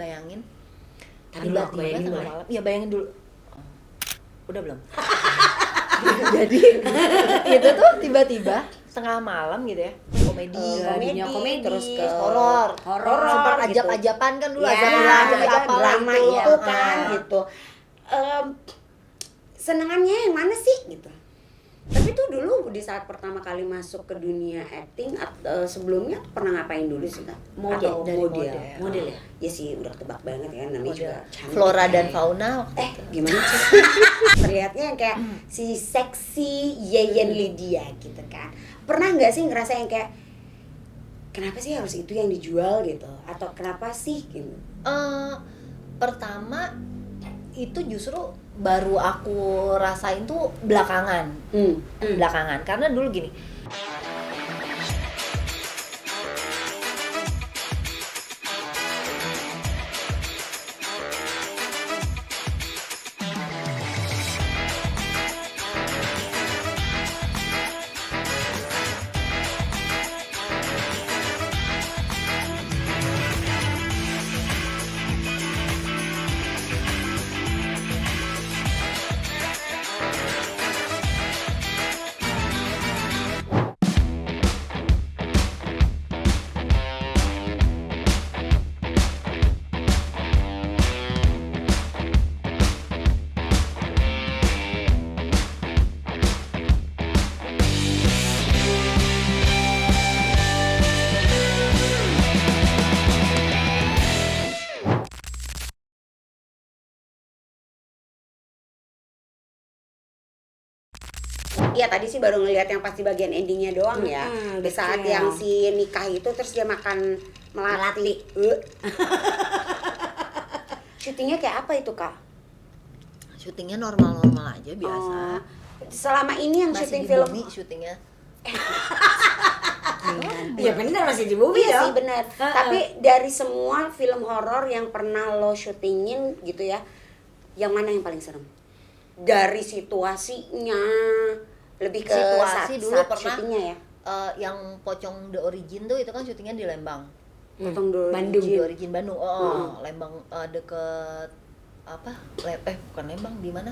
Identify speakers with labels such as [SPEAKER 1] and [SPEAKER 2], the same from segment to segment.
[SPEAKER 1] bayangin.
[SPEAKER 2] Tiba-tiba
[SPEAKER 1] Bayangin
[SPEAKER 2] tengah
[SPEAKER 1] malam. Iya bayangin dulu. Udah belum? Jadi itu tuh tiba-tiba tengah malam gitu ya,
[SPEAKER 2] dunia komedi,
[SPEAKER 1] terus ke horor sempat
[SPEAKER 2] gitu.
[SPEAKER 1] ajap-ajapan kan dulu,
[SPEAKER 2] Ya,
[SPEAKER 1] ajap
[SPEAKER 2] drama itu kan gitu. Senengannya yang mana sih gitu? Tapi tuh dulu di saat pertama kali masuk ke dunia acting, sebelumnya pernah ngapain dulu sih Kak? Atau
[SPEAKER 1] Dari
[SPEAKER 2] model ya? Ya sih udah tebak banget kan, namanya juga cantik.
[SPEAKER 1] Flora dan Fauna waktu itu.
[SPEAKER 2] Gimana sih? Terlihatnya yang kayak si seksi Yeyen Lydia gitu kan. Pernah nggak sih ngerasa yang kayak kenapa sih harus itu yang dijual gitu? Atau kenapa sih gitu?
[SPEAKER 1] Pertama itu justru baru aku rasain tuh belakangan. Belakangan karena dulu gini.
[SPEAKER 2] Iya tadi sih baru ngelihat yang pasti bagian endingnya doang ya. Di saat yang si nikah itu terus dia makan melati. Syutingnya kayak apa itu Kak?
[SPEAKER 1] Syutingnya normal-normal aja biasa.
[SPEAKER 2] Selama ini yang
[SPEAKER 1] Masih
[SPEAKER 2] syuting
[SPEAKER 1] di
[SPEAKER 2] film
[SPEAKER 1] bumi syutingnya.
[SPEAKER 3] Iya benar masih di bumi
[SPEAKER 2] iya
[SPEAKER 3] dong.
[SPEAKER 2] sih benar. Tapi dari semua film horor yang pernah lo syutingin gitu ya, yang mana yang paling serem? Dari situasinya, lebih ke
[SPEAKER 1] Situasi dulu
[SPEAKER 2] saat
[SPEAKER 1] pernah
[SPEAKER 2] syutingnya ya.
[SPEAKER 1] Yang Pocong The Origin tuh itu kan syutingnya di Lembang.
[SPEAKER 2] Bandung.
[SPEAKER 1] The Origin Bandung. Lembang deket apa? Bukan Lembang, di mana?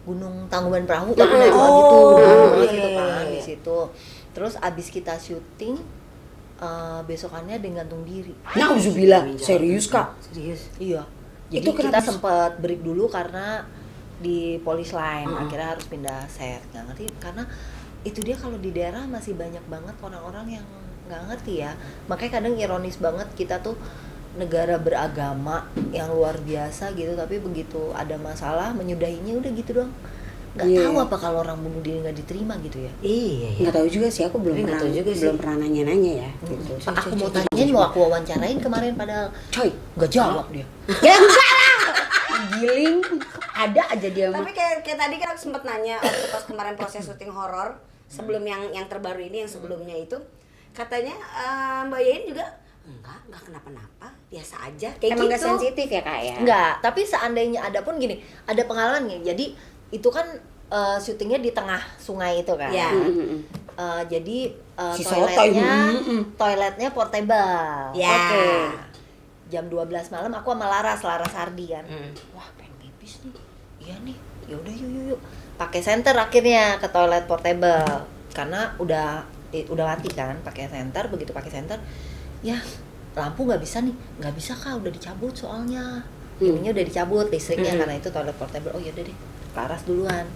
[SPEAKER 1] Gunung Tangkuban Perahu kan gitu kan di situ. Terus abis kita syuting besokannya dia gantung diri.
[SPEAKER 2] Nauzubillah, serius Kak?
[SPEAKER 3] Serius.
[SPEAKER 1] Iya. Jadi
[SPEAKER 2] Itu
[SPEAKER 1] kita
[SPEAKER 2] kenapa?
[SPEAKER 1] sempat break dulu karena di police line, akhirnya harus pindah set. Nggak ngerti karena itu dia kalau di daerah masih banyak banget orang-orang yang nggak ngerti ya. Makanya kadang ironis banget kita tuh negara beragama yang luar biasa gitu, tapi begitu ada masalah menyudahinya udah gitu doang. Nggak tahu apa kalau orang bunuh diri nggak diterima gitu ya.
[SPEAKER 3] Iya.
[SPEAKER 2] Nggak tahu juga sih, aku belum pernah belum pernah nanya-nanya ya gitu.
[SPEAKER 1] Aku mau tanyain, mau aku wawancarain kemarin padahal
[SPEAKER 2] Coy,
[SPEAKER 1] nggak jawab dia.
[SPEAKER 2] ya enggak lah. Giling, ada aja dia mah.
[SPEAKER 3] Tapi kayak tadi kan aku sempat nanya waktu pas kemarin proses syuting horor sebelum yang terbaru ini, yang sebelumnya itu katanya Mbak Yein juga enggak kenapa-napa, biasa aja kayak
[SPEAKER 2] Emang
[SPEAKER 3] gitu.
[SPEAKER 2] nggak sensitif ya Kak ya?
[SPEAKER 1] Enggak, tapi seandainya ada pun gini, ada pengalaman nih. Jadi itu kan syutingnya di tengah sungai itu kan.
[SPEAKER 3] Ya.
[SPEAKER 1] Jadi
[SPEAKER 2] Si
[SPEAKER 1] toiletnya portable.
[SPEAKER 3] Ya.
[SPEAKER 1] Oke. Jam 12 malam aku sama Laras Hardi kan. Wah, pengen pipis nih. Iya nih. Ya udah yuk. Pakai senter akhirnya ke toilet portable. Karena udah mati kan, pakai senter. Begitu pakai senter, ya lampu nggak bisa Kak, udah dicabut soalnya. Ininya udah dicabut listriknya karena itu toilet portable. Oh ya udah deh, Laras duluan.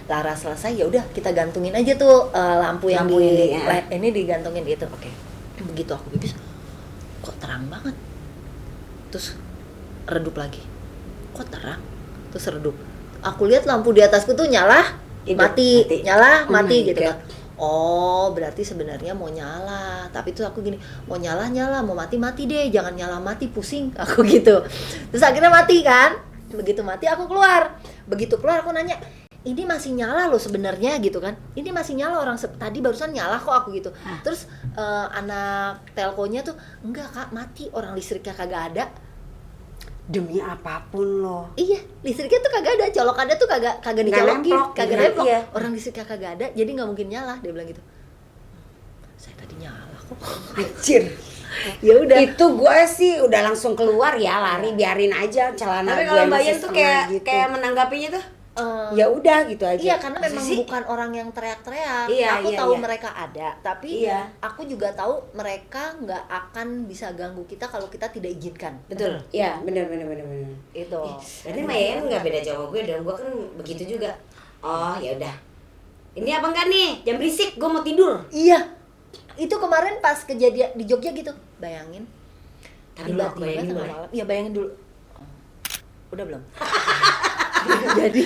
[SPEAKER 1] Laras selesai, ya udah kita gantungin aja tuh lampu yang ini digantungin gitu. Oke. Begitu aku pipis, kok terang banget. Terus redup lagi. Kok terang? Terus redup. Aku lihat lampu di atasku tuh nyala, mati. Nyala, mati gitu kan. Oh, berarti sebenarnya mau nyala. Tapi tuh aku gini, mau nyala, mau mati deh. Jangan nyala mati, pusing. Aku gitu. Terus akhirnya mati kan. Begitu mati aku keluar. Begitu keluar aku nanya, ini masih nyala loh sebenarnya gitu kan. Ini masih nyala, orang tadi barusan nyala kok aku gitu. Terus anak telkonya tuh, enggak Kak, mati, orang listriknya kagak ada.
[SPEAKER 2] Demi apapun loh.
[SPEAKER 1] Iya, listriknya tuh kagak ada, colokannya tuh kagak dicolokin, kagak nemplok.
[SPEAKER 2] Iya.
[SPEAKER 1] Orang listriknya kagak ada, jadi nggak mungkin nyala. Dia bilang gitu. Saya tadi nyala kok.
[SPEAKER 2] Anjir.
[SPEAKER 1] Ya udah.
[SPEAKER 2] Itu gue sih udah langsung keluar ya, lari, biarin aja celana
[SPEAKER 3] Tapi
[SPEAKER 2] gue
[SPEAKER 3] kalau Mbak
[SPEAKER 2] masih
[SPEAKER 3] Yen tuh
[SPEAKER 2] setengah
[SPEAKER 3] kayak
[SPEAKER 2] gitu.
[SPEAKER 3] kayak menanggapinya tuh
[SPEAKER 2] Ya udah gitu aja.
[SPEAKER 1] Iya, karena
[SPEAKER 3] Masa
[SPEAKER 1] memang
[SPEAKER 3] sih?
[SPEAKER 1] bukan orang yang teriak-teriak.
[SPEAKER 3] Iya,
[SPEAKER 1] Aku
[SPEAKER 3] iya,
[SPEAKER 1] tahu
[SPEAKER 3] iya.
[SPEAKER 1] mereka ada, tapi
[SPEAKER 3] Iya.
[SPEAKER 1] aku juga tahu mereka nggak akan bisa ganggu kita kalau kita tidak izinkan.
[SPEAKER 3] betul.
[SPEAKER 2] Iya, benar.
[SPEAKER 1] Itu.
[SPEAKER 3] Berarti Mbak Yen nggak beda jauh sama gue dong. Gue kan begitu juga. Oh ya udah. Ini apa enggak nih? Jam berisik, gue mau tidur.
[SPEAKER 1] Iya. Itu kemarin pas kejadian di Jogja gitu. Bayangin.
[SPEAKER 3] Tadi dulu aku bayangin
[SPEAKER 1] tengah
[SPEAKER 3] boleh.
[SPEAKER 1] malam. Iya, bayangin dulu. Udah belum? Jadi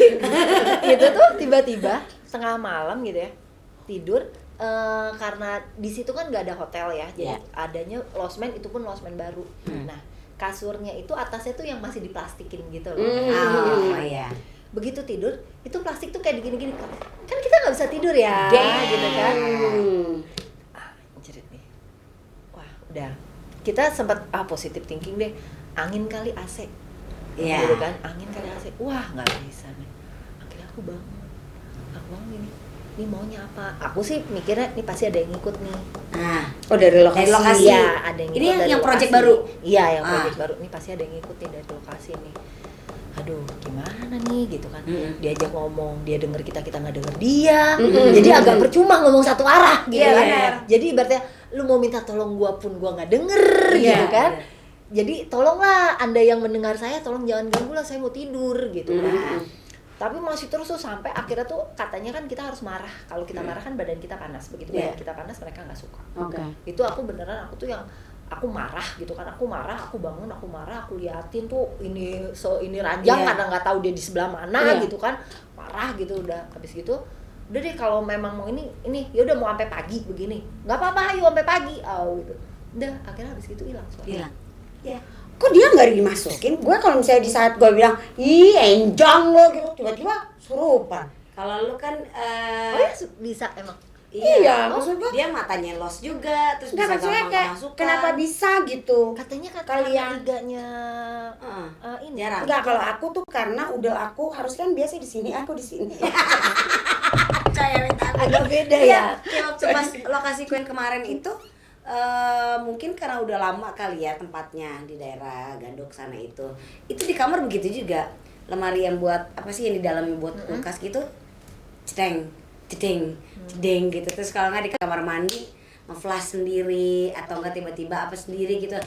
[SPEAKER 1] itu tuh tiba-tiba tengah malam gitu ya. Tidur karena di situ kan nggak ada hotel ya. Jadi
[SPEAKER 3] Iya.
[SPEAKER 1] adanya losmen, itu pun losmen baru. Nah, kasurnya itu atasnya tuh yang masih diplastikin gitu loh.
[SPEAKER 3] Oh iya.
[SPEAKER 1] Begitu tidur, itu plastik tuh kayak gini-gini. Kan kita nggak bisa tidur ya,
[SPEAKER 2] Damn.
[SPEAKER 1] gitu kan. Jerit nih. Wah, udah. Kita sempat positive thinking deh. Angin kali AC.
[SPEAKER 3] Iya.
[SPEAKER 1] Gitu kan, angin kali AC. Wah, nggak bisa nih. Akhirnya aku bangun. Aku bangun gini. Ini maunya apa? Aku sih mikirnya nih pasti ada yang ngikut nih.
[SPEAKER 3] Nah,
[SPEAKER 2] Oh, dari lokasi.
[SPEAKER 3] Dari lokasi.
[SPEAKER 1] Iya, ada yang
[SPEAKER 3] Ini
[SPEAKER 1] ngikut dari
[SPEAKER 3] yang project
[SPEAKER 1] lokasi.
[SPEAKER 3] baru?
[SPEAKER 1] Iya, yang
[SPEAKER 3] Ah.
[SPEAKER 1] project baru. Ini pasti ada yang ngikut nih dari lokasi nih. Aduh, gimana nih gitu kan. Diajak ngomong, dia denger kita nggak denger dia. Jadi agak percuma ngomong satu arah gitu
[SPEAKER 3] Iya,
[SPEAKER 1] kan.
[SPEAKER 3] benar.
[SPEAKER 1] Jadi ibaratnya lu mau minta tolong gua pun gua nggak denger
[SPEAKER 3] Iya,
[SPEAKER 1] gitu kan.
[SPEAKER 3] benar.
[SPEAKER 1] Jadi tolonglah Anda yang mendengar saya, tolong jangan ganggu lah, saya mau tidur gitu kan. Tapi masih terus tuh sampai akhirnya tuh katanya kan kita harus marah. Kalau kita marah kan badan kita panas. Begitu
[SPEAKER 3] Iya.
[SPEAKER 1] badan kita panas mereka nggak suka.
[SPEAKER 2] Oke.
[SPEAKER 1] Itu aku beneran, aku tuh yang aku marah gitu kan, aku marah, aku bangun, aku marah, aku liatin tuh ini ini ranjang
[SPEAKER 3] Iya.
[SPEAKER 1] karena nggak tahu dia di sebelah mana
[SPEAKER 2] Iya.
[SPEAKER 1] gitu kan, marah gitu. Udah habis gitu udah deh, kalau memang mau ini ya udah mau sampai pagi begini, nggak apa-apa, ayo sampai pagi, gitu. Udah akhirnya habis gitu hilang suara.
[SPEAKER 3] hilang. Iya.
[SPEAKER 2] Kok dia nggak dimasukin? Gue kalau misalnya di saat gue bilang, ih enjang lo gitu, tiba-tiba surupan.
[SPEAKER 3] Kalau lu kan
[SPEAKER 1] Oh ya bisa emang.
[SPEAKER 2] Iya, maksud gua-
[SPEAKER 3] dia matanya los juga, terus
[SPEAKER 2] Nggak,
[SPEAKER 3] bisa
[SPEAKER 2] maksudnya
[SPEAKER 3] gampang
[SPEAKER 2] kayak
[SPEAKER 3] kemasukan.
[SPEAKER 2] kenapa bisa gitu?
[SPEAKER 1] Katanya
[SPEAKER 2] Kalian.
[SPEAKER 1] liganya
[SPEAKER 3] Heeh.
[SPEAKER 1] ini
[SPEAKER 3] Jarang.
[SPEAKER 2] Enggak, kalau aku tuh karena udah aku harus kan biasa di sini, aku di sini.
[SPEAKER 1] agak beda
[SPEAKER 3] Iya,
[SPEAKER 1] ya.
[SPEAKER 3] kayak waktu pas lokasi Queen kemarin itu mungkin karena udah lama kali ya tempatnya di daerah Gandok sana itu di kamar begitu juga, lemari yang buat apa sih yang di dalamnya buat kulkas gitu, cedeng cedeng gitu. Terus kalau nggak di kamar mandi nge-flash sendiri atau enggak tiba-tiba apa sendiri gitu.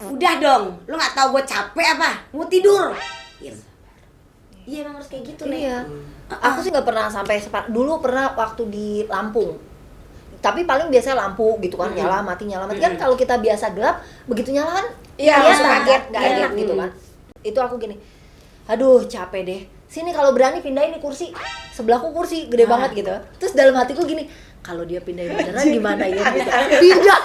[SPEAKER 3] Udah dong, lu nggak tahu gue capek apa, mau tidur. Iya emang harus kayak gitu nih.
[SPEAKER 1] Iya. Aku sih nggak pernah sampai dulu pernah waktu di Lampung. Tapi paling biasanya lampu gitu kan, nyala mati kan kalau kita biasa gelap, begitu nyala kan
[SPEAKER 2] Iya, langsung kaget.
[SPEAKER 1] nggak
[SPEAKER 2] Iya.
[SPEAKER 1] enak gitu kan. Itu aku gini, aduh capek deh. Sini kalau berani pindahin nih kursi, sebelahku kursi gede banget gitu. Terus dalam hatiku gini, kalau dia pindahin beneran gimana ya? Gitu. Pindah.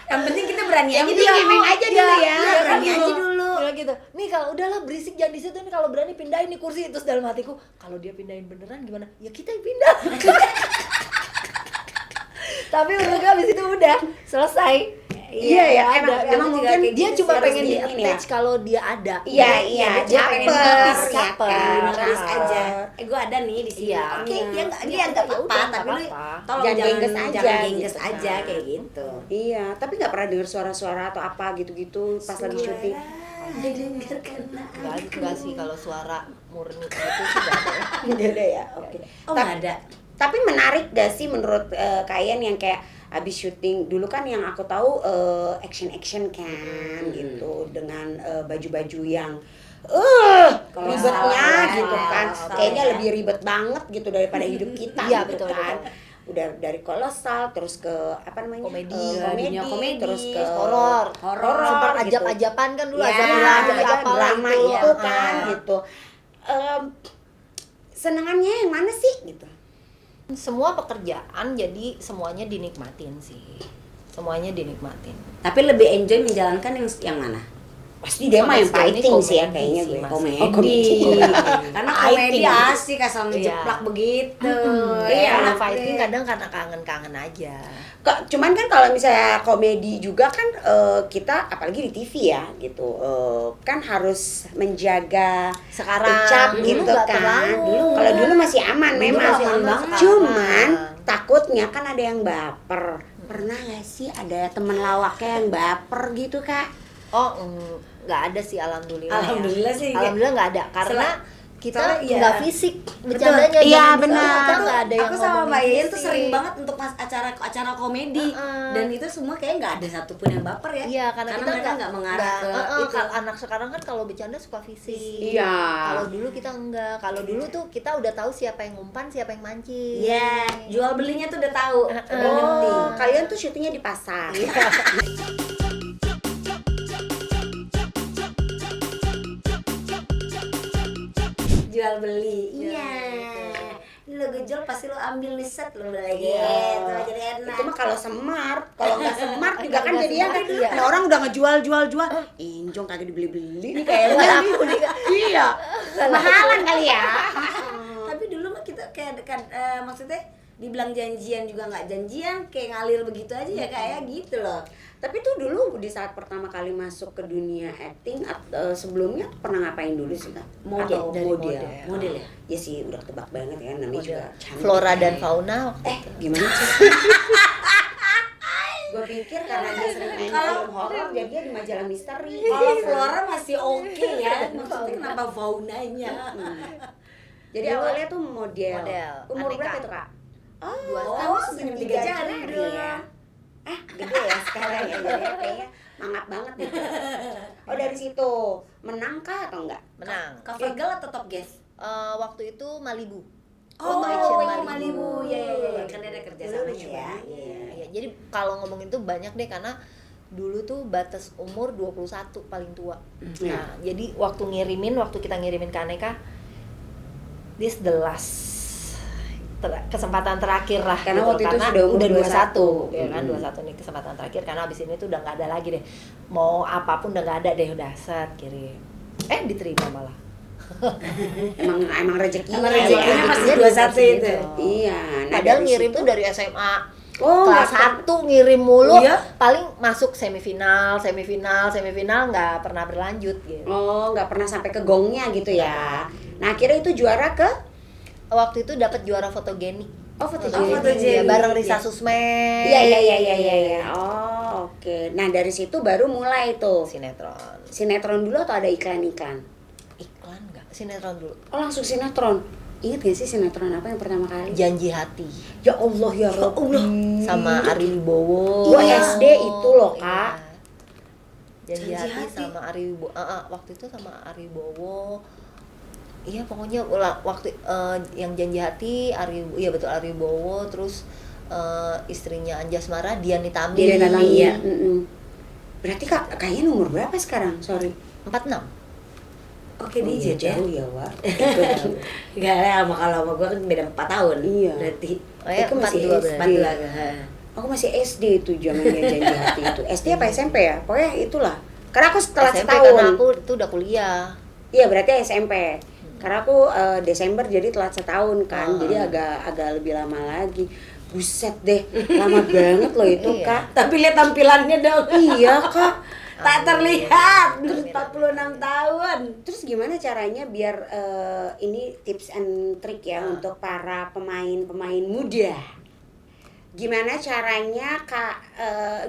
[SPEAKER 3] Yang penting kita berani aja
[SPEAKER 2] penting
[SPEAKER 3] dulu.
[SPEAKER 2] emang aja dulu ya.
[SPEAKER 3] Iya, berani aja dulu.
[SPEAKER 1] Bilang gitu. Nih kalau udahlah berisik jangan di situ, nih kalau berani pindahin nih kursi. Terus dalam hatiku, kalau dia pindahin beneran gimana? Ya kita yang pindah. Tapi untungnya habis itu udah selesai.
[SPEAKER 2] Iya, ya,
[SPEAKER 1] ada.
[SPEAKER 2] emang
[SPEAKER 3] juga
[SPEAKER 2] mungkin
[SPEAKER 3] kayak
[SPEAKER 1] Dia
[SPEAKER 3] gitu
[SPEAKER 1] cuma
[SPEAKER 3] sih,
[SPEAKER 1] pengen
[SPEAKER 3] harus
[SPEAKER 1] di
[SPEAKER 3] diinin
[SPEAKER 1] attach kalau dia ada.
[SPEAKER 2] Iya, iya,
[SPEAKER 1] dia pengen
[SPEAKER 2] caper,
[SPEAKER 1] notice,
[SPEAKER 2] ya
[SPEAKER 1] caper.
[SPEAKER 2] kan?
[SPEAKER 3] Notice
[SPEAKER 2] Nah.
[SPEAKER 3] aja. Gue ada nih di sini.
[SPEAKER 1] Iya.
[SPEAKER 3] Oke, dia nggak
[SPEAKER 1] Iya,
[SPEAKER 3] nggak
[SPEAKER 1] ya
[SPEAKER 3] apa-apa,
[SPEAKER 1] udah,
[SPEAKER 3] tapi
[SPEAKER 1] nggak
[SPEAKER 3] lu
[SPEAKER 1] apa-apa.
[SPEAKER 3] tolong
[SPEAKER 2] Jangan
[SPEAKER 3] jangan
[SPEAKER 2] gengges aja,
[SPEAKER 3] jangan gengges
[SPEAKER 2] gitu
[SPEAKER 3] aja
[SPEAKER 2] kan.
[SPEAKER 3] kayak gitu.
[SPEAKER 2] Iya, tapi nggak pernah dengar suara-suara atau apa gitu-gitu pas lagi syuting.
[SPEAKER 1] Enggak sih kalau suara murni gitu sih nggak ada.
[SPEAKER 2] Udah deh ya, oke.
[SPEAKER 3] Oh nggak ada.
[SPEAKER 2] Tapi menarik gak sih menurut kalian yang kayak abis syuting dulu kan yang aku tahu action kan gitu dengan baju-baju yang ribetnya
[SPEAKER 3] Kolosal,
[SPEAKER 2] gitu kan,
[SPEAKER 3] kolosal
[SPEAKER 2] kayaknya
[SPEAKER 3] ya.
[SPEAKER 2] lebih ribet banget gitu daripada hidup kita
[SPEAKER 1] Iya,
[SPEAKER 2] gitu
[SPEAKER 1] betul,
[SPEAKER 2] kan.
[SPEAKER 1] betul.
[SPEAKER 2] Udah dari kolosal terus ke apa namanya
[SPEAKER 1] Komedi,
[SPEAKER 3] dunia komedi,
[SPEAKER 2] terus ke
[SPEAKER 1] horor,
[SPEAKER 3] Horor,
[SPEAKER 1] sempat
[SPEAKER 2] gitu.
[SPEAKER 1] ajab-ajaban kan dulu,
[SPEAKER 3] Iya,
[SPEAKER 1] ajab-ajab
[SPEAKER 2] ada
[SPEAKER 1] apa
[SPEAKER 2] drama
[SPEAKER 1] itu,
[SPEAKER 2] itu kan
[SPEAKER 1] Ah.
[SPEAKER 2] gitu. Senengannya yang mana sih gitu?
[SPEAKER 1] Semua pekerjaan jadi semuanya dinikmatin sih, semuanya dinikmatin.
[SPEAKER 3] Tapi lebih enjoy menjalankan yang mana?
[SPEAKER 2] Pasti dia mah yang
[SPEAKER 1] Sampai sejauh ini
[SPEAKER 2] fighting sih ya
[SPEAKER 1] komedi
[SPEAKER 2] kayaknya
[SPEAKER 1] sih,
[SPEAKER 2] gue.
[SPEAKER 1] Mas.
[SPEAKER 3] Komedi.
[SPEAKER 2] Oh, komedi.
[SPEAKER 3] Karena komedi
[SPEAKER 2] Fighting.
[SPEAKER 3] asik asal ngejeplak
[SPEAKER 1] Iya.
[SPEAKER 3] begitu.
[SPEAKER 1] Iya,
[SPEAKER 3] Enak
[SPEAKER 1] fighting
[SPEAKER 3] deh.
[SPEAKER 1] kadang karena kangen-kangen aja.
[SPEAKER 2] Cuman kan kalau misalnya komedi juga kan kita apalagi di TV ya gitu kan harus menjaga
[SPEAKER 1] Sekarang
[SPEAKER 2] ucap
[SPEAKER 1] dulu
[SPEAKER 2] gitu
[SPEAKER 1] nggak
[SPEAKER 2] kan.
[SPEAKER 1] terlalu.
[SPEAKER 2] Kalau dulu masih aman
[SPEAKER 1] Dulu
[SPEAKER 2] memang.
[SPEAKER 1] masih aman,
[SPEAKER 2] Cuman
[SPEAKER 1] sekarang.
[SPEAKER 2] takutnya kan ada yang baper Pernah nggak sih ada temen lawaknya yang baper gitu kak?
[SPEAKER 1] Oh, nggak ada sih, alhamdulillah.
[SPEAKER 3] Alhamdulillah sih.
[SPEAKER 1] Alhamdulillah nggak ada, karena kita
[SPEAKER 3] iya.
[SPEAKER 1] nggak fisik bercandanya.
[SPEAKER 2] Iya,
[SPEAKER 1] Zaman dulu
[SPEAKER 2] benar.
[SPEAKER 1] Kita nggak ada yang
[SPEAKER 3] Aku sama
[SPEAKER 1] ngomongin
[SPEAKER 3] Mbak Yayan tuh
[SPEAKER 1] fisik.
[SPEAKER 3] sering banget untuk acara komedi dan itu semua kayak nggak ada satupun yang baper ya.
[SPEAKER 1] Iya, karena kita
[SPEAKER 3] mereka nggak mengarah ke itu.
[SPEAKER 1] kalau anak sekarang kan kalau bercanda suka fisik.
[SPEAKER 2] Iya.
[SPEAKER 1] Kalau dulu kita enggak. Kalau dulu tuh kita udah tahu siapa yang ngumpan, siapa yang mancing.
[SPEAKER 3] Iya, jual belinya tuh udah tahu, udah ngerti.
[SPEAKER 2] Oh, kalian tuh syutingnya di pasar.
[SPEAKER 3] Jual beli. Iya. Lo gejol pasti lo ambil nih set lo lagi. Gitu, jadi enak.
[SPEAKER 2] Itu mah kalau semar, kalau nggak semar juga kan
[SPEAKER 1] Nggak
[SPEAKER 2] jadinya kan.
[SPEAKER 1] semar, iya.
[SPEAKER 2] Nah, orang udah ngejual. Injong kagak dibeli-beli nih kayaknya. Iya. Mahalan kali ya.
[SPEAKER 3] Tapi dulu mah kita kayak dekat maksudnya dibilang janjian juga nggak janjian, kayak ngalir begitu aja ya kayak gitu loh.
[SPEAKER 2] Tapi tuh dulu di saat pertama kali masuk ke dunia acting sebelumnya pernah ngapain dulu sih kak?
[SPEAKER 3] Model.
[SPEAKER 2] Atau
[SPEAKER 1] Dari
[SPEAKER 2] model.
[SPEAKER 3] Model ya?
[SPEAKER 2] Ya sih udah tebak banget ya, namanya juga cantik.
[SPEAKER 1] Flora dan
[SPEAKER 2] ya.
[SPEAKER 1] fauna waktu itu.
[SPEAKER 2] Gimana sih? Gue pikir karena dia sering main film horor jadi dia di majalah misteri.
[SPEAKER 3] Kalau Flora masih oke ya, maksudnya kenapa faunanya?
[SPEAKER 2] Jadi awalnya tuh model.
[SPEAKER 1] Model.
[SPEAKER 2] Umur
[SPEAKER 1] Aneka.
[SPEAKER 2] berapa tuh kak?
[SPEAKER 3] Oh, senyum 3 jari
[SPEAKER 2] ya. Gede ya sekarang ya, jadi kayaknya mangap banget gitu. Oh dari situ menang kah atau enggak?
[SPEAKER 1] Menang.
[SPEAKER 3] Cover girl atau top guest?
[SPEAKER 1] Waktu itu Malibu.
[SPEAKER 3] Oh,
[SPEAKER 1] Foto action
[SPEAKER 3] Malibu. Ya, kan ada kerja sama ya.
[SPEAKER 1] Iya, jadi kalau ngomongin tuh banyak deh, karena dulu tuh batas umur 21 paling tua. Nah, jadi waktu kita ngirimin ke Aneka, this the last kesempatan terakhir lah
[SPEAKER 2] Karena
[SPEAKER 1] gitu.
[SPEAKER 2] waktu itu
[SPEAKER 1] Karena
[SPEAKER 2] sudah umur
[SPEAKER 1] udah 21
[SPEAKER 2] 21.
[SPEAKER 1] ya kan, 21 nih kesempatan terakhir, karena abis ini tuh udah nggak ada lagi deh, mau apapun udah nggak ada deh, udah set kirim, diterima malah.
[SPEAKER 2] emang rezekinya.
[SPEAKER 3] Emang rezekinya
[SPEAKER 2] ya.
[SPEAKER 3] masih
[SPEAKER 1] Jadi
[SPEAKER 3] 21 itu.
[SPEAKER 2] Iya. Nah,
[SPEAKER 1] Padahal
[SPEAKER 2] dari
[SPEAKER 1] ngirim
[SPEAKER 2] situ-
[SPEAKER 1] tuh dari SMA.
[SPEAKER 2] Oh,
[SPEAKER 1] Kelas
[SPEAKER 2] nggak
[SPEAKER 1] 1 ngirim mulu,
[SPEAKER 3] Iya?
[SPEAKER 1] paling masuk semifinal nggak pernah berlanjut gitu.
[SPEAKER 2] Oh, nggak pernah sampai ke gongnya gitu ya. Nah, akhirnya itu juara ke
[SPEAKER 1] Waktu itu dapat juara fotogenik.
[SPEAKER 2] fotogenik.
[SPEAKER 3] fotogenik.
[SPEAKER 1] Ya, bareng Risa
[SPEAKER 3] Iya.
[SPEAKER 1] Susmen.
[SPEAKER 2] Iya. Oh, oke. Nah, dari situ baru mulai tuh.
[SPEAKER 1] Sinetron.
[SPEAKER 2] Sinetron dulu atau ada iklan-iklan?
[SPEAKER 1] Iklan nggak? Sinetron dulu.
[SPEAKER 2] Oh, langsung sinetron. Ingat gak sih sinetron apa yang pertama kali?
[SPEAKER 1] Janji Hati
[SPEAKER 2] Ya Allah ya Rabbi.
[SPEAKER 1] sama Ari Wibowo.
[SPEAKER 2] Gua SD itu loh, Kak.
[SPEAKER 1] Iya. Janji
[SPEAKER 3] Janji
[SPEAKER 1] Hati
[SPEAKER 3] Hati.
[SPEAKER 1] sama Ari Wibowo. Waktu itu sama Ari Wibowo. Iya, pokoknya waktu yang Janji Hati iya betul, Ari Wibowo, terus istrinya Anjasmara, Dian Nitami.
[SPEAKER 2] Dia datang iya. Berarti Kak, kayaknya umur berapa sekarang? Sorry.
[SPEAKER 1] 46.
[SPEAKER 3] Oke,
[SPEAKER 2] Oh,
[SPEAKER 3] DJ ya.
[SPEAKER 2] jauh ya, Wak.
[SPEAKER 3] Enggak lah, kalau sama gua kan beda 4 tahun.
[SPEAKER 2] Iya.
[SPEAKER 3] Berarti
[SPEAKER 1] Oh ya,
[SPEAKER 2] Aku masih
[SPEAKER 1] 42
[SPEAKER 2] SD.
[SPEAKER 1] berarti.
[SPEAKER 3] 42.
[SPEAKER 2] Aku masih SD itu zamannya Janji Hati itu. SD apa SMP ya? Pokoknya itulah. Karena aku setelah
[SPEAKER 1] SMP
[SPEAKER 2] setahun.
[SPEAKER 1] karena aku tuh udah kuliah.
[SPEAKER 2] Iya, berarti SMP. Karena aku Desember jadi telat setahun kan. Jadi agak lebih lama lagi. Buset deh, lama banget loh itu,
[SPEAKER 1] Iya.
[SPEAKER 2] Kak.
[SPEAKER 3] Tapi lihat tampilannya dong.
[SPEAKER 2] Iya, Kak.
[SPEAKER 3] Tak terlihat 46 tahun.
[SPEAKER 2] Terus gimana caranya biar ini tips and trick ya untuk para pemain-pemain muda? Gimana caranya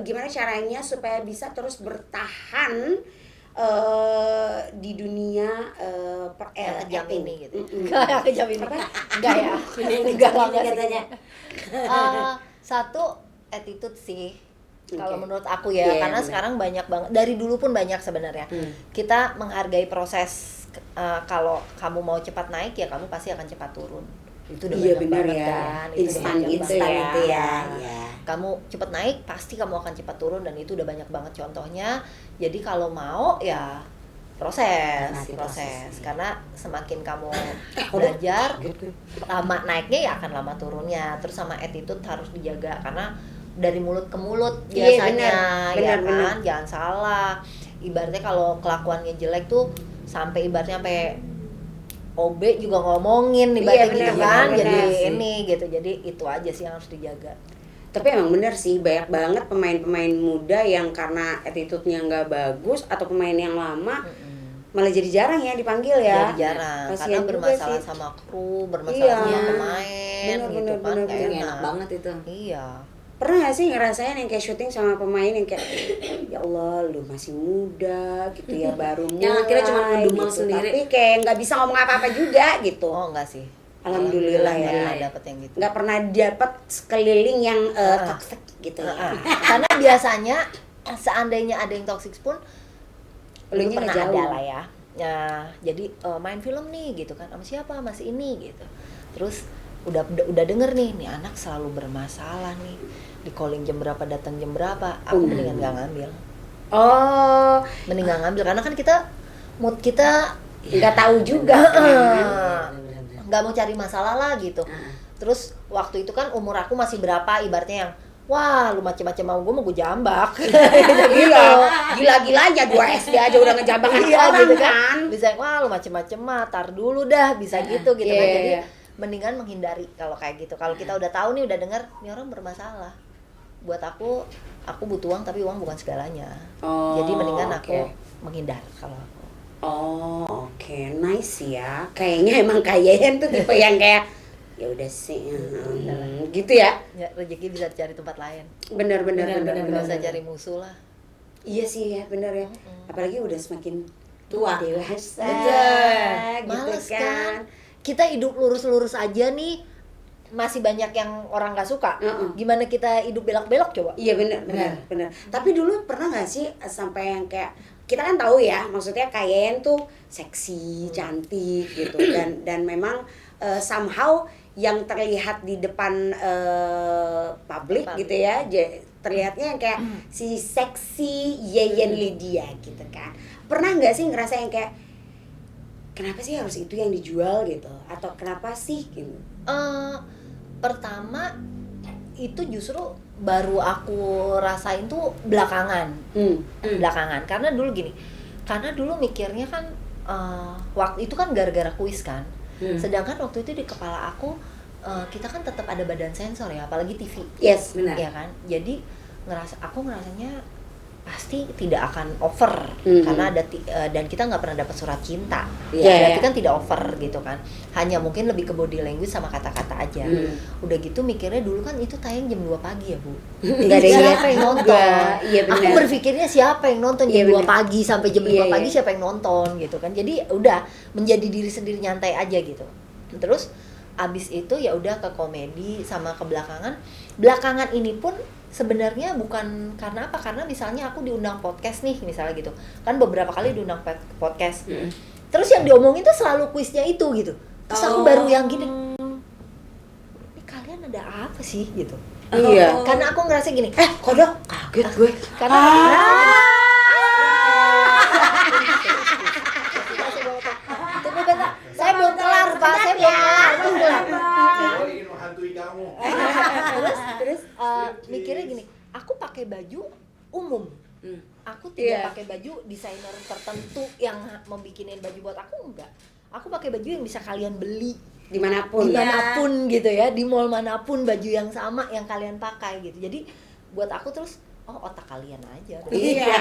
[SPEAKER 2] gimana caranya supaya bisa terus bertahan di dunia
[SPEAKER 1] Kejam
[SPEAKER 2] acting?
[SPEAKER 1] ini gitu.
[SPEAKER 2] Mm-mm.
[SPEAKER 1] Kayak kejam ini. Enggak ya.
[SPEAKER 3] Enggak katanya.
[SPEAKER 1] Satu, attitude sih. Kalau
[SPEAKER 2] Oke.
[SPEAKER 1] menurut aku ya,
[SPEAKER 2] Iya,
[SPEAKER 1] karena
[SPEAKER 2] benar.
[SPEAKER 1] sekarang banyak banget, dari dulu pun banyak sebenarnya. Kita menghargai proses. Kalau kamu mau cepat naik ya kamu pasti akan cepat turun. Itu udah
[SPEAKER 2] Iya,
[SPEAKER 1] banyak
[SPEAKER 2] benar
[SPEAKER 1] banget
[SPEAKER 2] ya.
[SPEAKER 1] kan. Itu udah
[SPEAKER 2] Instan
[SPEAKER 1] banyak
[SPEAKER 2] gitu
[SPEAKER 1] banget.
[SPEAKER 2] ya.
[SPEAKER 3] Itu ya. Iya.
[SPEAKER 1] Kamu cepat naik pasti kamu akan cepat turun, dan itu udah banyak banget contohnya. Jadi kalau mau ya proses. Karena semakin kamu belajar, lama naiknya ya akan lama turunnya. Terus sama attitude harus dijaga, karena dari mulut ke mulut
[SPEAKER 2] Iya,
[SPEAKER 1] biasanya,
[SPEAKER 2] benar,
[SPEAKER 1] ya
[SPEAKER 2] benar.
[SPEAKER 1] kan, jangan salah. Ibaratnya kalau kelakuannya jelek tuh sampai ibaratnya sampai OB juga ngomongin ibaratnya
[SPEAKER 2] Iya,
[SPEAKER 1] gitu
[SPEAKER 2] benar,
[SPEAKER 1] kan.
[SPEAKER 2] benar,
[SPEAKER 1] Jadi
[SPEAKER 2] benar sih.
[SPEAKER 1] ini gitu. Jadi itu aja sih yang harus dijaga.
[SPEAKER 2] Tapi emang bener sih, banyak banget pemain-pemain muda yang karena attitude-nya nggak bagus atau pemain yang lama malah jadi jarang ya dipanggil ya.
[SPEAKER 1] Jadi jarang,
[SPEAKER 2] Kasian
[SPEAKER 1] karena
[SPEAKER 2] juga
[SPEAKER 1] bermasalah
[SPEAKER 2] sih.
[SPEAKER 1] sama kru, bermasalah
[SPEAKER 2] Iya.
[SPEAKER 1] sama pemain
[SPEAKER 2] Bener,
[SPEAKER 1] gitu
[SPEAKER 2] bener,
[SPEAKER 1] kan,
[SPEAKER 2] bener,
[SPEAKER 1] nggak
[SPEAKER 2] bener.
[SPEAKER 3] Enak
[SPEAKER 1] enak.
[SPEAKER 3] banget itu.
[SPEAKER 1] Iya.
[SPEAKER 2] Pernah gak sih ngerasain yang kayak syuting sama pemain yang kayak ya Allah lu masih muda gitu ya, baru mulai
[SPEAKER 3] Yang akhirnya cuma ngedumel
[SPEAKER 2] gitu,
[SPEAKER 3] sendiri.
[SPEAKER 2] tapi kayak nggak bisa ngomong apa-apa juga gitu.
[SPEAKER 1] Oh enggak sih.
[SPEAKER 2] Alhamdulillah
[SPEAKER 1] Nggak
[SPEAKER 2] ya.
[SPEAKER 1] pernah dapet yang gitu.
[SPEAKER 2] Nggak pernah dapat sekeliling yang toxic gitu ya.
[SPEAKER 1] Karena biasanya seandainya ada yang toxic pun
[SPEAKER 2] Elunya
[SPEAKER 1] pernah
[SPEAKER 2] ngejauh.
[SPEAKER 1] ada lah ya. Nah, jadi main film nih gitu kan sama siapa, masih ini gitu. Terus udah denger nih anak selalu bermasalah nih, di calling jam berapa, datang jam berapa, aku mendingan nggak ngambil.
[SPEAKER 2] Oh,
[SPEAKER 1] Mendingan ngambil karena kan mood kita
[SPEAKER 2] nggak tahu juga.
[SPEAKER 1] nggak mau cari masalah lah gitu. Terus waktu itu kan umur aku masih berapa, ibaratnya yang wah lu macem-macem sama gue mau gue jambak.
[SPEAKER 2] Gila aja 2 SD aja udah ngejambak anak
[SPEAKER 1] Iya
[SPEAKER 2] orang
[SPEAKER 1] gitu
[SPEAKER 2] kan.
[SPEAKER 1] Bisa wah lu macem-macem mah tar dulu dah, bisa gitu kan.
[SPEAKER 2] Iya,
[SPEAKER 1] Jadi
[SPEAKER 2] iya.
[SPEAKER 1] mendingan menghindari kalau kayak gitu. Kalau kita udah tahu nih, udah dengar nih orang bermasalah. Buat aku butuh uang tapi uang bukan segalanya.
[SPEAKER 2] Oh,
[SPEAKER 1] Jadi mendingan aku
[SPEAKER 2] oke.
[SPEAKER 1] menghindar kalau aku.
[SPEAKER 2] Oh, oke, nice ya. Kayaknya emang kayaknya tuh tipe yang kayak ya udah sih, gitu ya.
[SPEAKER 1] Ya, rezeki bisa cari tempat lain.
[SPEAKER 2] Bener.
[SPEAKER 1] Nggak usah cari musuh lah.
[SPEAKER 2] Iya sih ya, bener ya. Apalagi udah semakin
[SPEAKER 3] Tua.
[SPEAKER 2] dewasa,
[SPEAKER 3] Bener.
[SPEAKER 2] gitu
[SPEAKER 1] Males
[SPEAKER 2] kan.
[SPEAKER 1] kan. Kita hidup lurus-lurus aja nih, masih banyak yang orang nggak suka. Gimana kita hidup belok-belok coba?
[SPEAKER 2] Iya bener. Tapi dulu pernah nggak sih sampai yang kayak kita kan tahu ya, maksudnya Kayen tuh seksi, cantik gitu dan memang somehow yang terlihat di depan publik gitu ya, terlihatnya yang kayak si seksi Yeyen Lydia gitu kan. Pernah nggak sih ngerasa yang kayak kenapa sih harus itu yang dijual gitu, atau kenapa sih gitu?
[SPEAKER 1] Pertama itu justru baru aku rasain tuh belakangan. Belakangan, karena dulu mikirnya kan waktu itu kan gara-gara kuis kan. Sedangkan waktu itu di kepala aku kita kan tetap ada badan sensor ya, apalagi TV.
[SPEAKER 2] Yes,
[SPEAKER 3] benar.
[SPEAKER 1] Ya kan? Jadi aku ngerasanya pasti tidak akan over karena ada dan kita nggak pernah dapat surat cinta. Berarti kan tidak over gitu kan. Hanya mungkin lebih ke body language sama kata-kata aja. Udah gitu mikirnya dulu kan itu tayang jam 2 pagi ya, Bu.
[SPEAKER 2] Nggak ada yang
[SPEAKER 1] siapa yang nonton?
[SPEAKER 2] Iya benar.
[SPEAKER 1] Aku berpikirnya siapa yang nonton jam 2 pagi sampai jam 5 pagi, siapa yang nonton gitu kan. Jadi udah menjadi diri sendiri, nyantai aja gitu. Terus abis itu ya udah ke komedi sama ke belakangan. Belakangan ini pun sebenarnya bukan karena apa, karena misalnya aku diundang podcast nih misalnya gitu kan, beberapa kali diundang podcast, terus yang diomongin tuh selalu kuisnya itu gitu. Terus aku baru yang gini, ini kalian ada apa sih gitu.
[SPEAKER 2] Iya.
[SPEAKER 1] Karena aku ngerasa gini,
[SPEAKER 2] Kodok, kaget gue.
[SPEAKER 1] karena tunggu bentar, saya belum kelar Pak, saya belum kelar.
[SPEAKER 4] ingin menghantui kamu.
[SPEAKER 1] Terus mikirnya gini, aku pakai baju umum, aku tidak pakai baju desainer tertentu yang membikinin baju buat aku, enggak. Aku pakai baju yang bisa kalian beli
[SPEAKER 2] Dimanapun.
[SPEAKER 1] gitu ya, di mall manapun, baju yang sama yang kalian pakai gitu. Jadi buat aku terus otak kalian aja.
[SPEAKER 2] Iya.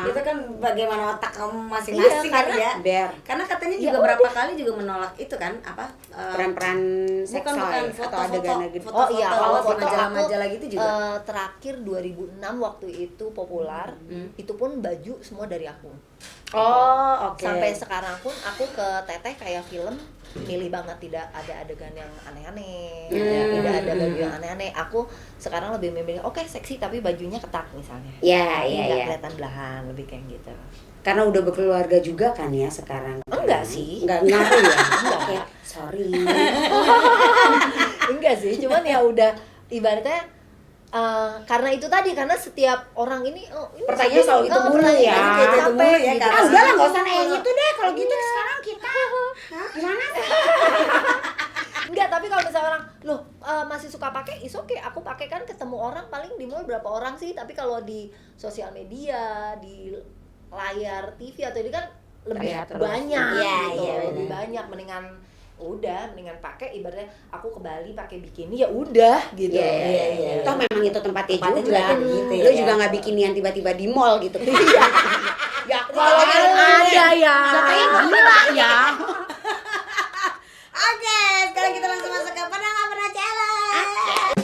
[SPEAKER 3] Itu kan bagaimana otak kamu masing-masing kan ya.
[SPEAKER 2] Ber.
[SPEAKER 3] Karena katanya
[SPEAKER 1] Ya
[SPEAKER 3] juga
[SPEAKER 1] udah.
[SPEAKER 3] berapa kali juga menolak itu kan apa?
[SPEAKER 2] Peran-peran seksual
[SPEAKER 3] bukan
[SPEAKER 2] atau adegan gitu.
[SPEAKER 1] Oh iya, kalau
[SPEAKER 3] di
[SPEAKER 1] foto
[SPEAKER 3] majalah-majalah gitu juga.
[SPEAKER 1] terakhir 2006 waktu itu populer, itu pun baju semua dari aku.
[SPEAKER 2] Oh, oke.
[SPEAKER 1] Sampai sekarang pun aku ke Teteh kayak film, milih banget, tidak ada adegan yang aneh-aneh, tidak ada baju yang aneh-aneh. Aku sekarang lebih memilih oke, seksi tapi bajunya ketat misalnya.
[SPEAKER 2] Iya,
[SPEAKER 1] Jadi
[SPEAKER 2] iya,
[SPEAKER 1] nggak
[SPEAKER 2] iya.
[SPEAKER 1] kelihatan belahan, lebih kayak gitu.
[SPEAKER 2] Karena udah berkeluarga juga kan ya sekarang.
[SPEAKER 1] Enggak sih.
[SPEAKER 2] Enggak ngaruh ya. Oke, sorry.
[SPEAKER 1] Enggak sih, cuman ya udah ibaratnya karena itu tadi, karena setiap orang ini ini
[SPEAKER 2] Pertanyaan selalu itu mulu
[SPEAKER 1] pertanyaan
[SPEAKER 2] ya.
[SPEAKER 1] itu
[SPEAKER 3] Itu
[SPEAKER 1] capek
[SPEAKER 3] mulu ya,
[SPEAKER 1] gitu.
[SPEAKER 3] karena-
[SPEAKER 2] Ah, udah lah, nggak usah nanya gitu deh. Kalau gitu sekarang kita gimana sih?
[SPEAKER 1] Enggak, tapi kalau misalnya orang loh masih suka pakai, is oke, aku pakai kan, ketemu orang paling di mall berapa orang sih, tapi kalau di sosial media, di layar TV atau ini kan lebih
[SPEAKER 2] Terlihat terus.
[SPEAKER 1] banyak
[SPEAKER 2] Iya,
[SPEAKER 1] gitu,
[SPEAKER 2] iya,
[SPEAKER 1] lebih banyak. Mendingan pakai, ibaratnya aku ke Bali pakai bikini ya udah gitu.
[SPEAKER 2] Iya. Toh memang itu tempatnya
[SPEAKER 3] Tempatnya
[SPEAKER 2] juga.
[SPEAKER 3] juga begitu
[SPEAKER 2] Lu
[SPEAKER 3] ya.
[SPEAKER 2] juga nggak bikinian tiba-tiba di mall gitu. Ya,
[SPEAKER 1] Kalau ada ya.
[SPEAKER 2] Katanya gila ya.
[SPEAKER 3] Oke, sekarang kita langsung masuk ke pernah nggak pernah challenge.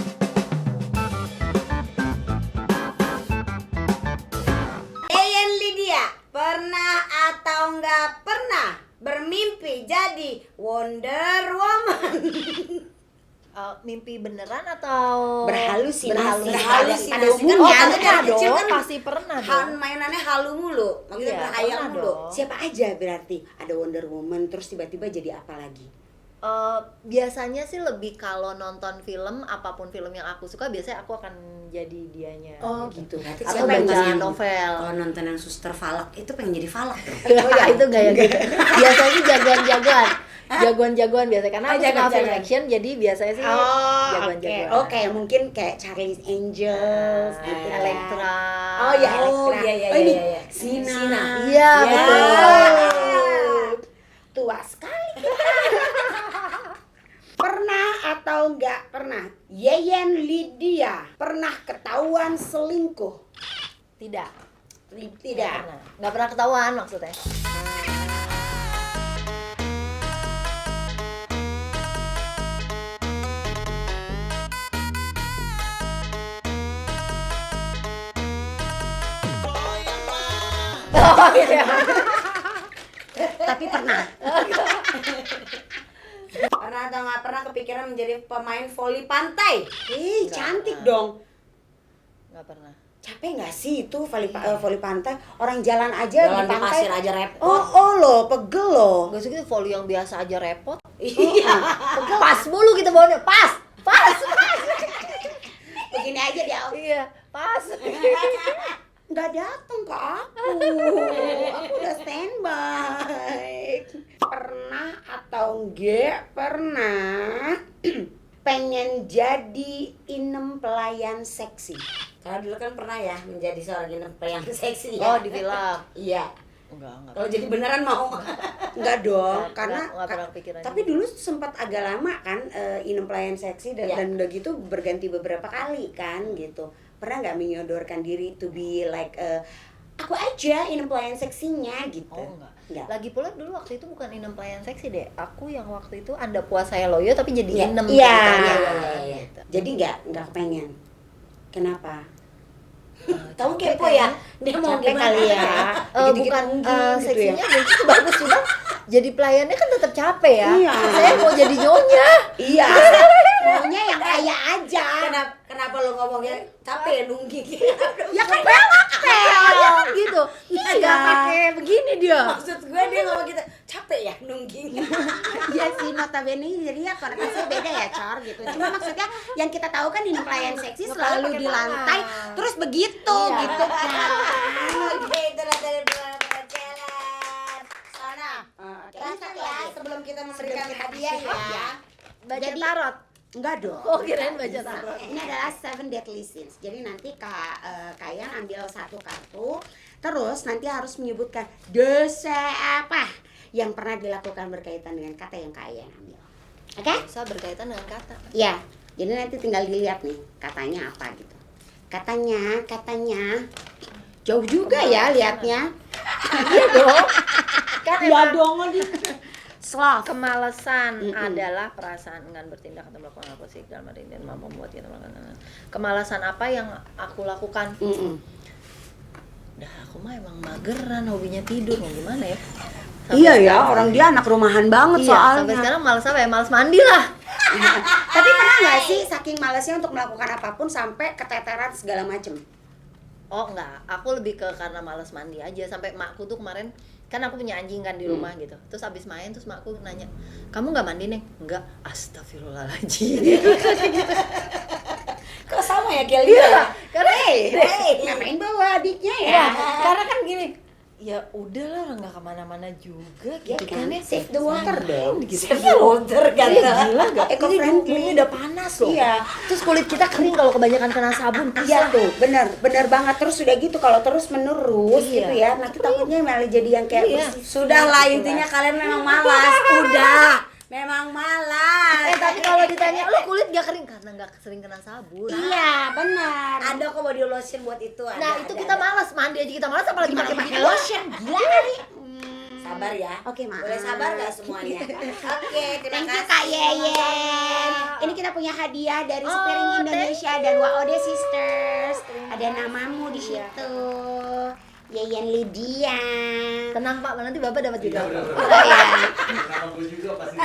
[SPEAKER 3] mimpi jadi Wonder Woman.
[SPEAKER 1] Mimpi beneran atau
[SPEAKER 2] Berhalusinasi.
[SPEAKER 3] Berhalusinasi.
[SPEAKER 2] Pada
[SPEAKER 1] Oh,
[SPEAKER 2] umumnya
[SPEAKER 3] kan
[SPEAKER 1] pernah
[SPEAKER 3] dari kecil
[SPEAKER 1] dong,
[SPEAKER 3] kan
[SPEAKER 1] pasti pernah dong.
[SPEAKER 3] mainannya halu mulu, maksudnya
[SPEAKER 1] Iya,
[SPEAKER 3] berhayal
[SPEAKER 1] pernah
[SPEAKER 3] mulu.
[SPEAKER 1] dong.
[SPEAKER 2] siapa aja berarti ada Wonder Woman terus tiba-tiba jadi apa lagi?
[SPEAKER 1] Biasanya sih lebih kalau nonton film, apapun film yang aku suka, biasanya aku akan jadi dianya.
[SPEAKER 2] Oh gitu.
[SPEAKER 3] Berarti
[SPEAKER 1] Atau
[SPEAKER 3] siapa yang
[SPEAKER 1] baca
[SPEAKER 3] yang-
[SPEAKER 1] novel.
[SPEAKER 3] Kalau nonton yang Suster Falak itu pengen jadi Falak dong.
[SPEAKER 1] Oh ya, itu gak ya gitu. Biasanya sih jagoan-jagoan. Jagoan-jagoan biasanya karena aku suka film
[SPEAKER 3] jagoan-jagoan.
[SPEAKER 1] action, jadi biasanya sih jagoan-jagoan.
[SPEAKER 2] Oke, mungkin kayak Charlie's Angels gitu kan.
[SPEAKER 1] Elektra.
[SPEAKER 2] Oh ya,
[SPEAKER 3] Oh,
[SPEAKER 2] Elektra.
[SPEAKER 3] iya,
[SPEAKER 2] Oh, ini
[SPEAKER 3] iya.
[SPEAKER 2] Sina.
[SPEAKER 1] Iya,
[SPEAKER 3] Ya.
[SPEAKER 1] betul.
[SPEAKER 2] Tua sekali. Pernah atau enggak pernah Yeyen Lydia pernah ketahuan selingkuh?
[SPEAKER 1] Tidak.
[SPEAKER 2] Tidak.
[SPEAKER 1] Nggak pernah ketahuan maksudnya. Oh iya.
[SPEAKER 2] Tapi pernah.
[SPEAKER 3] Pernah atau nggak pernah kepikiran menjadi pemain voli pantai?
[SPEAKER 2] Ih, cantik dong.
[SPEAKER 1] Nggak pernah.
[SPEAKER 2] Capek nggak sih itu voli pantai? Orang jalan aja
[SPEAKER 3] Jalan
[SPEAKER 2] di
[SPEAKER 3] di
[SPEAKER 2] pantai.
[SPEAKER 3] pasir aja repot.
[SPEAKER 2] Oh loh, pegel loh.
[SPEAKER 1] Nggak sih, itu volley yang biasa aja repot.
[SPEAKER 3] Iya.
[SPEAKER 1] Pas mulu kita bawanya, pas.
[SPEAKER 2] Begini aja dia.
[SPEAKER 1] Iya, pas.
[SPEAKER 2] Nggak datang ke aku. Aku udah standby. Pernah atau enggak pernah pengen jadi inem pelayan seksi?
[SPEAKER 3] Karena dulu kan pernah ya menjadi seorang yang seksi
[SPEAKER 1] Oh,
[SPEAKER 3] ya.
[SPEAKER 1] di film.
[SPEAKER 3] Iya.
[SPEAKER 1] Enggak.
[SPEAKER 3] Kalau jadi beneran mau.
[SPEAKER 2] Enggak dong, karena
[SPEAKER 1] nggak pernah kepikiran
[SPEAKER 2] tapi
[SPEAKER 1] juga.
[SPEAKER 2] dulu sempat agak lama kan inem pelayan seksi dan,
[SPEAKER 3] Iya.
[SPEAKER 2] dan udah gitu berganti beberapa kali kan gitu. Pernah nggak menyodorkan diri to be like aku aja inem pelayan seksinya gitu?
[SPEAKER 1] Oh enggak.
[SPEAKER 2] Enggak.
[SPEAKER 1] Lagi pula dulu waktu itu bukan inem pelayan seksi deh. Aku yang waktu itu Anda puas saya loyo tapi jadi
[SPEAKER 2] Iya.
[SPEAKER 1] inem.
[SPEAKER 2] Iya.
[SPEAKER 1] ceritanya,
[SPEAKER 3] Iya.
[SPEAKER 1] gitu.
[SPEAKER 2] Jadi nggak kepengen. Kenapa?
[SPEAKER 3] Kamu kepo ya? Dia mau
[SPEAKER 2] Capek
[SPEAKER 3] gimana
[SPEAKER 2] kali ya. Dikit-dikit
[SPEAKER 1] Bukan
[SPEAKER 2] mungkin gitu
[SPEAKER 1] seksinya
[SPEAKER 2] ya.
[SPEAKER 1] mungkin bagus cuma jadi pelayannya kan tetap capek ya.
[SPEAKER 2] Iya.
[SPEAKER 1] Saya mau jadi nyonya.
[SPEAKER 2] Iya. Maunya yang kaya aja.
[SPEAKER 3] Kenapa lo ngomongnya capek ya nungging?
[SPEAKER 2] Ya kan capek.
[SPEAKER 1] Gitu.
[SPEAKER 2] Iya.
[SPEAKER 1] Nggak pakai begini dia.
[SPEAKER 3] Maksud gue dia ngomong gitu, capek ya nungging.
[SPEAKER 2] Iya sih, notabene jadi ya konotasinya beda ya, Cor gitu. Cuma maksudnya yang kita tahu kan inem pelayan seksi selalu
[SPEAKER 1] pakai
[SPEAKER 2] di lantai
[SPEAKER 1] tangan.
[SPEAKER 2] terus begitu
[SPEAKER 1] Iya.
[SPEAKER 2] gitu kan.
[SPEAKER 3] Oke, itu dari beberapa jalan. Sana. Catat ya sebelum kita memberikan hadiah ya.
[SPEAKER 1] Baca
[SPEAKER 2] Jadi-
[SPEAKER 1] tarot.
[SPEAKER 2] Enggak dong.
[SPEAKER 1] Oh, kirain baca tarot.
[SPEAKER 2] Ini adalah 7 deadly sins. Jadi nanti kalian ambil satu kartu, terus nanti harus menyebutkan dosa apa yang pernah dilakukan berkaitan dengan kata yang kalian ambil. Oke?
[SPEAKER 1] Bisa berkaitan dengan kata.
[SPEAKER 2] Ya. Jadi nanti tinggal dilihat nih katanya apa gitu. Katanya jauh juga ya liatnya.
[SPEAKER 1] Iya dong. Kan
[SPEAKER 2] Ya
[SPEAKER 1] emang
[SPEAKER 2] dong sloth.
[SPEAKER 1] kemalasan
[SPEAKER 2] Mm-mm.
[SPEAKER 1] adalah perasaan dengan bertindak atau melakukan hal positif dalam arti dan mampu membuat kita melakukan. Kemalasan apa yang aku lakukan?
[SPEAKER 2] Mm-mm.
[SPEAKER 1] Dah, aku mah emang mageran, hobinya tidur, mau gimana ya?
[SPEAKER 2] Iya ya, orang dia anak rumahan banget
[SPEAKER 1] Iya,
[SPEAKER 2] soalnya.
[SPEAKER 1] sampai sekarang males apa ya? Males mandi lah.
[SPEAKER 2] Tapi pernah nggak sih saking malesnya untuk melakukan apapun sampai keteteran segala macem?
[SPEAKER 1] Oh enggak, aku lebih ke karena males mandi aja. Sampai makku tuh kemarin, kan aku punya anjing kan di rumah gitu. Terus abis main, terus makku nanya, kamu nggak mandi Neng? Enggak, astagfirullahaladzim.
[SPEAKER 3] Kok sama ya Kelly?
[SPEAKER 1] Karena
[SPEAKER 2] Ngapain bawa adiknya ya?
[SPEAKER 1] ya, karena kan gini, ya udahlah orang nggak kemana-mana juga
[SPEAKER 2] Ya
[SPEAKER 1] gitu
[SPEAKER 2] kan?
[SPEAKER 1] kan ya.
[SPEAKER 2] Save the water dong.
[SPEAKER 1] Gitu.
[SPEAKER 3] Save the water kan.
[SPEAKER 1] Iya, gila nggak?
[SPEAKER 2] Eco-friendly.
[SPEAKER 1] Bumi udah panas loh.
[SPEAKER 2] Iya.
[SPEAKER 1] Terus kulit kita kering kalau kebanyakan kena sabun.
[SPEAKER 2] Iya tuh, bener banget. Terus udah gitu kalau terus menerus
[SPEAKER 1] Iya.
[SPEAKER 2] gitu ya, nanti takutnya malah jadi yang kayak
[SPEAKER 1] Iya.
[SPEAKER 2] bersih.
[SPEAKER 3] Sudahlah intinya kalian memang malas. Udah. Memang malas.
[SPEAKER 1] Tapi kalau ditanya, lo kulit gak kering? Karena gak sering kena sabun.
[SPEAKER 2] Iya, benar.
[SPEAKER 3] Ada kok body lotion buat itu.
[SPEAKER 1] Nah itu kita malas, mandi aja kita malas apalagi pakai
[SPEAKER 2] lotion. Gila kali.
[SPEAKER 3] Sabar ya.
[SPEAKER 2] Oke, maaf.
[SPEAKER 3] Boleh sabar gak semuanya? Oke, terima
[SPEAKER 2] Thank you
[SPEAKER 3] kasih.
[SPEAKER 2] Kak Yeyen. Ini kita punya hadiah dari Spiring
[SPEAKER 1] Oh,
[SPEAKER 2] Indonesia
[SPEAKER 1] thank
[SPEAKER 2] dan
[SPEAKER 1] you.
[SPEAKER 2] Waode Sisters.
[SPEAKER 1] Terima
[SPEAKER 2] Ada namamu di
[SPEAKER 1] kasih.
[SPEAKER 2] situ. Yayan Lydia.
[SPEAKER 1] Tenang Pak, nanti Bapak dapat juga.
[SPEAKER 4] Iya, bener-bener.
[SPEAKER 2] Oh, ya.
[SPEAKER 4] Nama gue juga pasti.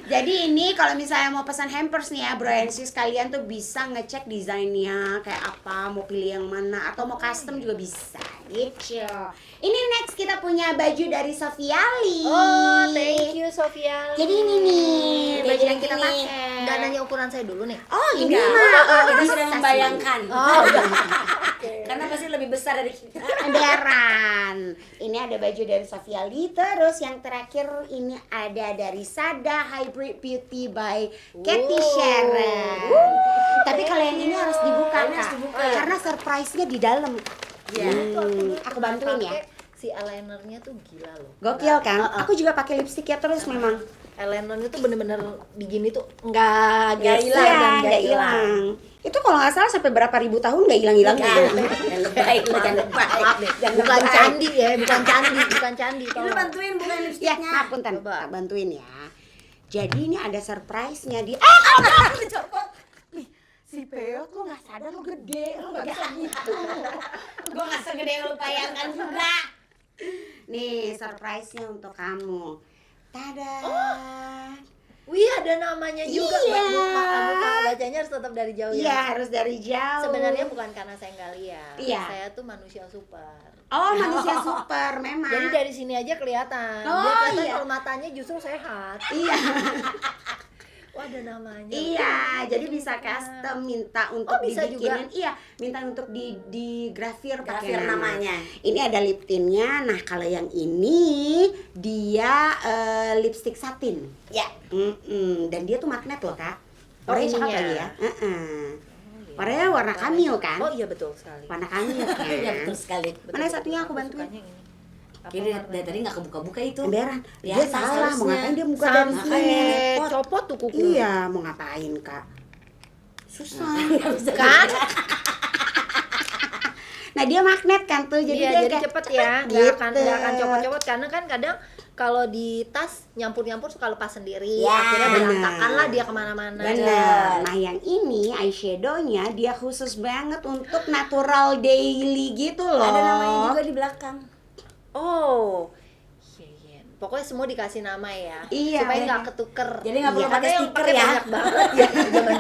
[SPEAKER 2] Jadi ini kalau misalnya mau pesan hampers nih ya Bro and Sis, kalian tuh bisa ngecek desainnya kayak apa, mau pilih yang mana atau mau custom juga bisa gitu. Ini next kita punya baju dari Sofiali.
[SPEAKER 1] Oh, thank you Sofia.
[SPEAKER 2] Jadi ini nih
[SPEAKER 3] Kayak
[SPEAKER 2] baju yang
[SPEAKER 3] gini
[SPEAKER 2] kita
[SPEAKER 3] nih.
[SPEAKER 2] pakai.
[SPEAKER 1] Nggak nanya ukuran saya dulu nih.
[SPEAKER 2] Oh ini
[SPEAKER 3] Enggak,
[SPEAKER 2] mah
[SPEAKER 3] kita
[SPEAKER 2] bisa
[SPEAKER 3] sudah
[SPEAKER 2] sih.
[SPEAKER 3] membayangkan.
[SPEAKER 1] Oh, udah.
[SPEAKER 3] Karena pasti lebih besar dari kita.
[SPEAKER 2] Beran. Ini ada baju dari Sofiali. Terus yang terakhir ini ada dari Sada Hybrid Beauty by Katy
[SPEAKER 1] Wow.
[SPEAKER 2] Sharon. Tapi kalau yang ini harus dibuka,
[SPEAKER 3] Ini harus
[SPEAKER 2] Kak.
[SPEAKER 3] dibuka.
[SPEAKER 2] Karena surprise-nya di dalam.
[SPEAKER 3] Iya.
[SPEAKER 2] Aku bantuin ya.
[SPEAKER 1] Pakai si eyelinernya tuh gila loh.
[SPEAKER 2] Gokil kan?
[SPEAKER 1] Uh-uh.
[SPEAKER 2] Aku juga pakai lipstick ya terus memang.
[SPEAKER 1] Eyelinernya tuh bener-bener di gini tuh nggak
[SPEAKER 3] Nggak
[SPEAKER 1] geser
[SPEAKER 3] hilang,
[SPEAKER 1] dan
[SPEAKER 2] Iya,
[SPEAKER 1] nggak
[SPEAKER 2] nggak hilang. Itu kalau nggak salah sampai berapa ribu tahun nggak hilang-hilang
[SPEAKER 3] Jangan
[SPEAKER 2] gitu.
[SPEAKER 3] lebay, jangan lebay.
[SPEAKER 1] Maaf deh,
[SPEAKER 3] Jangan
[SPEAKER 1] bukan
[SPEAKER 3] lebay.
[SPEAKER 1] candi ya, bukan candi, bukan candi.
[SPEAKER 3] Lu
[SPEAKER 1] tolong.
[SPEAKER 3] bantuin bukan
[SPEAKER 2] Ya,
[SPEAKER 3] lipstiknya.
[SPEAKER 2] maaf punten.
[SPEAKER 1] Coba.
[SPEAKER 2] Tak bantuin ya. Jadi ini ada surprise-nya di
[SPEAKER 3] Dicopot.
[SPEAKER 2] si Peot lu nggak sadar lu gede, lu nggak bisa gitu.
[SPEAKER 3] Gua nggak segede yang lu bayangkan juga.
[SPEAKER 2] Nih surprise-nya untuk kamu. Tada.
[SPEAKER 1] Wih, ada namanya juga.
[SPEAKER 2] Iya.
[SPEAKER 1] Buka, bacanya harus tetap dari jauh
[SPEAKER 2] Iya
[SPEAKER 1] ya.
[SPEAKER 2] harus dari jauh.
[SPEAKER 1] Sebenarnya bukan karena saya nggak lihat.
[SPEAKER 2] Iya.
[SPEAKER 1] Saya tuh manusia super.
[SPEAKER 2] Oh manusia super memang.
[SPEAKER 1] Jadi dari sini aja kelihatan.
[SPEAKER 2] Oh,
[SPEAKER 1] Dia kelihatan
[SPEAKER 2] iya.
[SPEAKER 1] kalau matanya justru sehat.
[SPEAKER 2] Iya.
[SPEAKER 1] Wah, ada namanya.
[SPEAKER 2] Iya, jadi bisa custom minta untuk
[SPEAKER 1] Oh, bisa
[SPEAKER 2] dibikinin. Iya, minta untuk di grafir pakai
[SPEAKER 3] Grafir
[SPEAKER 2] nama.
[SPEAKER 3] namanya.
[SPEAKER 2] Ini ada lip tintnya. Nah, kalau yang ini dia lipstick satin.
[SPEAKER 3] Ya.
[SPEAKER 2] Dan dia tuh magnet loh, Kak.
[SPEAKER 1] Oh,
[SPEAKER 2] Warnanya cakep
[SPEAKER 1] ininya.
[SPEAKER 2] lagi ya. Warnanya warna cameo kan?
[SPEAKER 1] Oh iya betul sekali.
[SPEAKER 2] Warna cameo kan?
[SPEAKER 3] Iya betul sekali.
[SPEAKER 2] Mana satunya aku bantuin?
[SPEAKER 1] sukanya yang ini. Apa
[SPEAKER 3] Jadi
[SPEAKER 1] warnanya?
[SPEAKER 3] dari tadi nggak kebuka-buka itu.
[SPEAKER 2] Emberan.
[SPEAKER 3] Ya,
[SPEAKER 2] Dia salah, mau
[SPEAKER 3] seharusnya.
[SPEAKER 2] ngapain dia buka
[SPEAKER 1] Sampai
[SPEAKER 2] dari sini?
[SPEAKER 3] repot.
[SPEAKER 1] copot tuh kuku.
[SPEAKER 2] Iya, mau ngapain, Kak? Susah.
[SPEAKER 1] Kan?
[SPEAKER 2] Nah, dia magnet kan tuh. Jadi
[SPEAKER 1] Iya,
[SPEAKER 2] dia
[SPEAKER 1] jadi
[SPEAKER 2] kayak
[SPEAKER 1] cepet ya.
[SPEAKER 2] Gitu.
[SPEAKER 1] Nggak akan copot-copot karena kan kadang kalau di tas nyampur-nyampur suka lepas sendiri.
[SPEAKER 3] Ya,
[SPEAKER 1] Akhirnya
[SPEAKER 2] benar.
[SPEAKER 1] berantakan lah dia kemana-mana.
[SPEAKER 2] Benar. Nah, yang ini eyeshadownya dia khusus banget untuk natural daily gitu loh.
[SPEAKER 3] Ada namanya juga di belakang.
[SPEAKER 1] Oh, iya. Pokoknya semua dikasih nama ya,
[SPEAKER 2] Iya,
[SPEAKER 1] supaya
[SPEAKER 2] bener.
[SPEAKER 1] nggak ketuker.
[SPEAKER 3] Jadi nggak perlu
[SPEAKER 1] Iya,
[SPEAKER 3] pakai
[SPEAKER 1] ada yang
[SPEAKER 3] stiker
[SPEAKER 1] pakai
[SPEAKER 3] ya.
[SPEAKER 1] banyak banget ya, zaman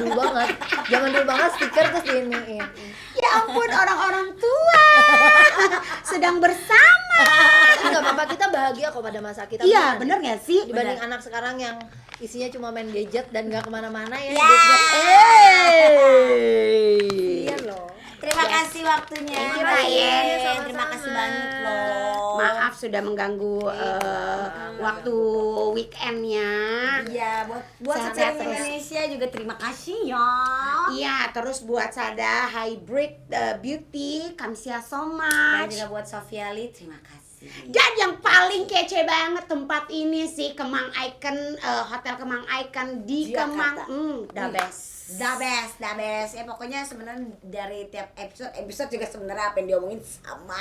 [SPEAKER 1] dulu banget stiker terus diiniin.
[SPEAKER 2] Ya ampun, orang-orang tua sedang bersama.
[SPEAKER 1] Tapi nggak apa-apa, kita bahagia kok pada masa kita.
[SPEAKER 2] Iya,
[SPEAKER 1] beneran.
[SPEAKER 2] bener gak sih?
[SPEAKER 1] Dibanding anak sekarang yang isinya cuma main gadget dan nggak kemana-mana ya.
[SPEAKER 3] Ya.
[SPEAKER 1] hidupnya. Iya loh.
[SPEAKER 3] Terima kasih waktunya.
[SPEAKER 2] Thank you,
[SPEAKER 3] Mbak
[SPEAKER 2] Mbak Yen.
[SPEAKER 3] Yen.
[SPEAKER 1] Sama-sama.
[SPEAKER 3] Terima kasih banyak loh.
[SPEAKER 2] Maaf sudah mengganggu waktu weekendnya.
[SPEAKER 3] Iya, buat
[SPEAKER 2] Sehat-sehat
[SPEAKER 3] secara
[SPEAKER 2] terus.
[SPEAKER 3] Indonesia juga terima kasih ya.
[SPEAKER 2] Iya, terus buat Sada Hybrid Beauty, kamsia so
[SPEAKER 3] Dan
[SPEAKER 2] much.
[SPEAKER 3] juga buat Sofiali, terima kasih.
[SPEAKER 2] Dan yang paling kece banget tempat ini sih Kemang Icon, Hotel Kemang Icon di
[SPEAKER 3] Jakarta.
[SPEAKER 2] Kemang, the best.
[SPEAKER 3] The best. Ya pokoknya sebenarnya dari tiap episode juga sebenarnya apa yang diomongin sama.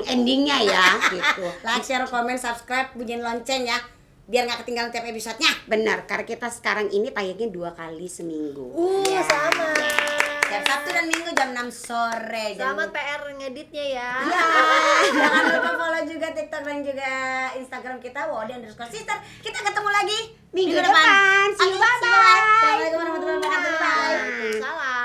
[SPEAKER 2] Endingnya ya gitu.
[SPEAKER 3] Like, share, komen, subscribe, bunyiin lonceng ya. Biar nggak ketinggalan tiap episodenya.
[SPEAKER 2] Benar, karena kita sekarang ini tayangnya 2 kali seminggu.
[SPEAKER 3] Iya.
[SPEAKER 1] Sama.
[SPEAKER 3] Tiap Sabtu dan Minggu jam 6 sore.
[SPEAKER 1] Selamat PR ngeditnya ya.
[SPEAKER 3] Ya, jangan lupa follow juga TikTok dan juga Instagram kita @wodi_sister. Kita ketemu lagi
[SPEAKER 2] Minggu depan. See you,
[SPEAKER 3] Oke,
[SPEAKER 2] bye-bye.
[SPEAKER 3] Assalamualaikum warahmatullahi wabarakatuh. Bye.
[SPEAKER 1] Waalaikumsalam.